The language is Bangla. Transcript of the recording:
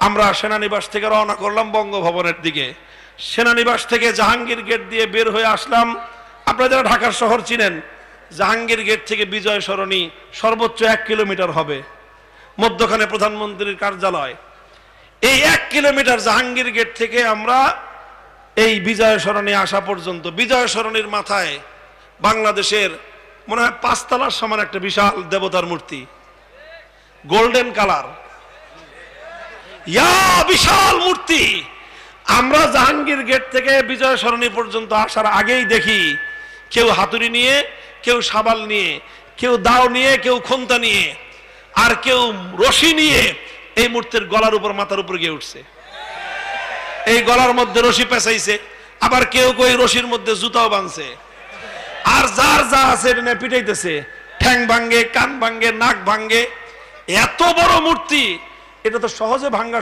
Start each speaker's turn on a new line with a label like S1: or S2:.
S1: আমরা সেনানিবাস থেকে রওনা করলাম বঙ্গভবনের দিকে। সেনানিবাস থেকে জাহাঙ্গীর গেট দিয়ে বের হয়ে আসলাম। আপনারা যারা ঢাকার শহর চিনেন, জাহাঙ্গীর গেট থেকে বিজয় সরণি সর্বোচ্চ 1 কিলোমিটার হবে, মধ্যখানে প্রধানমন্ত্রীর কার্যালয়। এই 1 কিলোমিটার জাহাঙ্গীর গেট থেকে আমরা এই বিজয় সরণি আসা পর্যন্ত, বিজয় সরণির মাথায় বাংলাদেশের মনে হয় 5 তলার সমান একটা বিশাল দেবতার মূর্তি, গোল্ডেন কালার, বিশাল মূর্তি। আমরা জাহাঙ্গীর গেট থেকে বিজয় সরণি পর্যন্ত আসার আগেই দেখি কেউ হাতুড়ি নিয়ে, কেউ শাবাল নিয়ে, কেউ দাও নিয়ে, কেউ খন্তা নিয়ে, আর কেউ রশি নিয়ে এই মূর্তির গলার উপর, মাথার উপর গিয়ে উঠছে। এই গলার মধ্যে রশি পেঁচাইছে, আবার কেউ কেউ রশির মধ্যে জুতাও বাঁধছে, আর যার যা আছে পিটাইতেছে, ঠ্যাং ভাঙ্গে, কান ভাঙ্গে, নাক ভাঙ্গে। এত বড় মূর্তি, এটা তো সহজে ভাঙ্গা